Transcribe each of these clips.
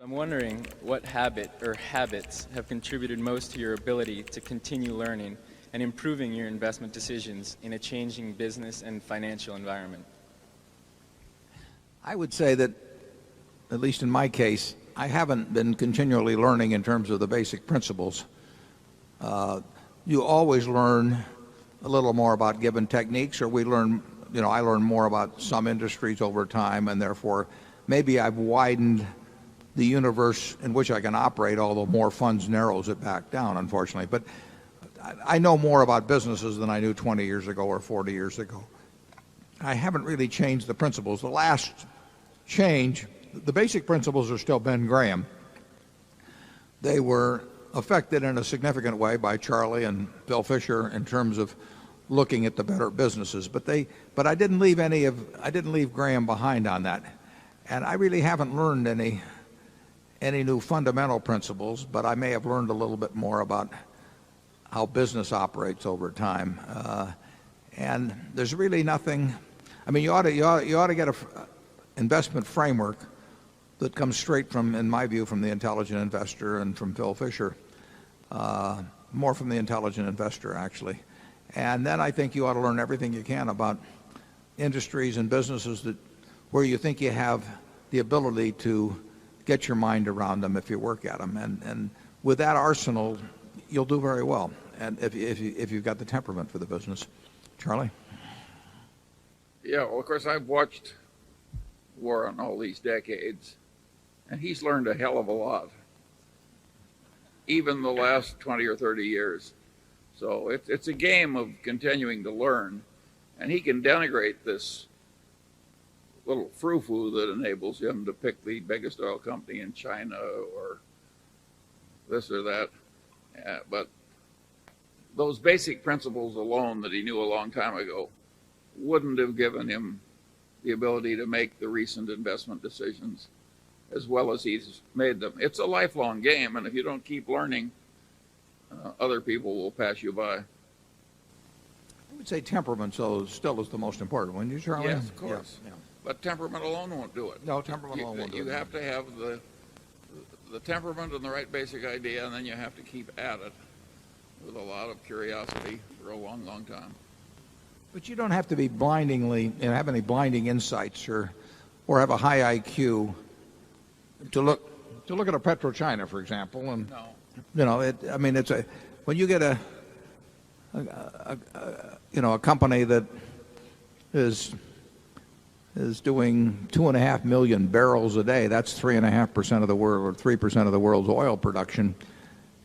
I'm wondering what habit or habits have contributed most to your ability to continue learning and improving your investment decisions in a changing business and financial environment? I would say that, at least in my case, I haven't been continually learning in terms of the basic principles. You always learn a little more about given techniques, or I learn more about some industries over time, and therefore maybe I've widened the universe in which I can operate, although more funds narrows it back down, unfortunately. But I know more about businesses than I knew 20 years ago or 40 years ago. I haven't really changed the principles. The last change, the basic principles are still Ben Graham. They were affected in a significant way by Charlie and Phil Fisher in terms of looking at the better businesses. But I didn't leave Graham behind on that. And I really haven't learned any new fundamental principles, but I may have learned a little bit more about how business operates over time. And there's really nothing. I mean, you ought to get an investment framework that comes straight from, in my view, from the intelligent investor and from Phil Fisher, more from the intelligent investor, actually. And then I think you ought to learn everything you can about industries and businesses where you think you have the ability to get your mind around them if you work at them. And with that arsenal, you'll do very well. And if you've got the temperament for the business. Charlie? Yeah, well, of course, I've watched Warren all these decades, and he's learned a hell of a lot, even the last 20 or 30 years. So it's a game of continuing to learn, and he can denigrate this little frou-frou that enables him to pick the biggest oil company in China or this or that. But those basic principles alone that he knew a long time ago wouldn't have given him the ability to make the recent investment decisions as well as he's made them. It's a lifelong game, and if you don't keep learning, other people will pass you by. I would say temperament still is the most important, wouldn't you, Charlie? Yes, of course. Yeah. But temperament alone won't do it. No, temperament alone won't do it. You have to have the temperament and the right basic idea, and then you have to keep at it with a lot of curiosity for a long, long time. But you don't have to be have any blinding insights or have a high IQ to look at a PetroChina, for example. And no. When you get a company that is doing 2.5 million barrels a day, that's 3.5% of the world, or 3% of the world's oil production,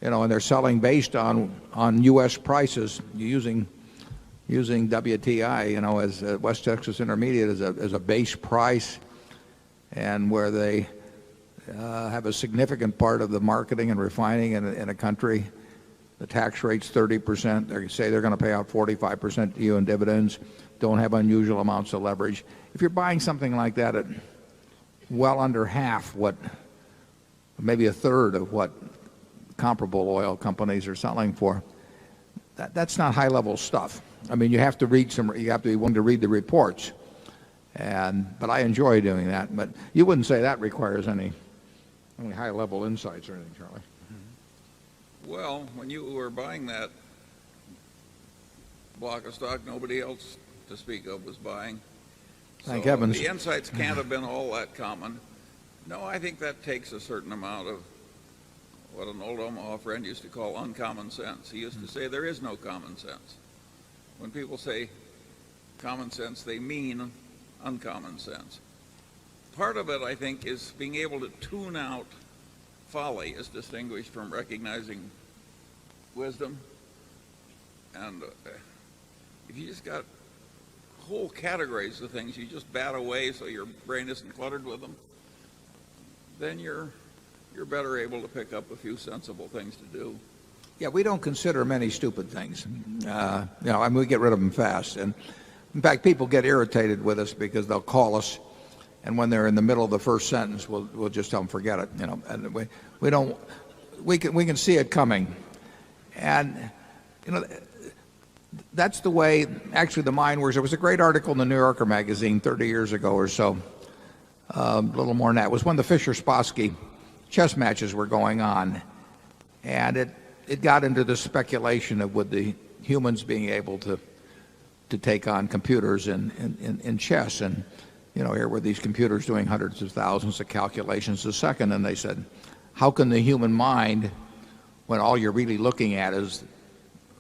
and they're selling based on U.S. prices, using WTI, as West Texas Intermediate as a base price, and where they have a significant part of the marketing and refining in a country. The tax rate's 30%. They say they're going to pay out 45% to you in dividends. Don't have unusual amounts of leverage. If you're buying something like that at well under half maybe a third of what comparable oil companies are selling for, that's not high-level stuff. I mean, you have to you have to be willing to read the reports. But I enjoy doing that. But you wouldn't say that requires any high-level insights or anything, Charlie? Well, when you were buying that block of stock, nobody else to speak of was buying. Thank heavens. The insights can't have been all that common. No, I think that takes a certain amount of what an old Omaha friend used to call uncommon sense. He used to say there is no common sense. When people say common sense, they mean uncommon sense. Part of it, I think, is being able to tune out folly as distinguished from recognizing wisdom. And if you just got whole categories of things you just bat away so your brain isn't cluttered with them, then you're better able to pick up a few sensible things to do. Yeah, we don't consider many stupid things. We get rid of them fast. And in fact, people get irritated with us because they'll call us, and when they're in the middle of the first sentence, we'll just tell them forget it. And we can see it coming. And that's the way actually the mind works. There was a great article in the New Yorker magazine 30 years ago or so, a little more than that. It was when the Fisher-Spassky chess matches were going on. And it got into the speculation of would the humans being able to take on computers in chess. And, here were these computers doing hundreds of thousands of calculations a second. And they said, how can the human mind, when all you're really looking at is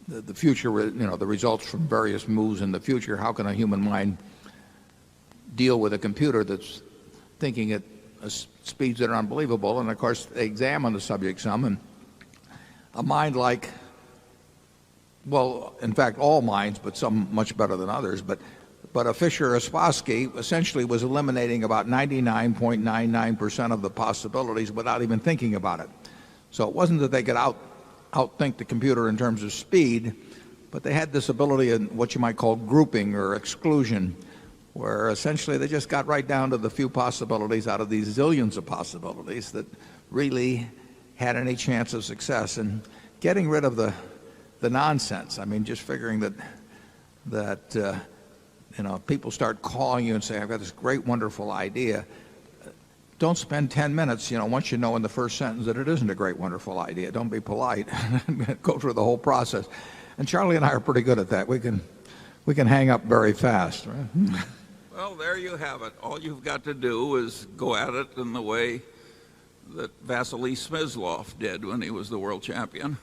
the future, the results from various moves in the future, how can a human mind deal with a computer that's thinking at speeds that are unbelievable? And of course, they examine the subject some, and a mind like, well, in fact, all minds, but some much better than others, but a Fisher or a Spassky essentially was eliminating about 99.99% of the possibilities without even thinking about it. So it wasn't that they could outthink the computer in terms of speed, but they had this ability in what you might call grouping or exclusion, where essentially they just got right down to the few possibilities out of these zillions of possibilities that really had any chance of success. And getting rid of the nonsense, I mean, just figuring that people start calling you and say, I've got this great, wonderful idea. Don't spend 10 minutes, once you know in the first sentence that it isn't a great, wonderful idea. Don't be polite. Go through the whole process. And Charlie and I are pretty good at that. We can hang up very fast. Right? Well, there you have it. All you've got to do is go at it in the way that Vasily Smyslov did when he was the world champion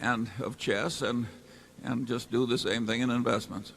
of chess, and just do the same thing in investments.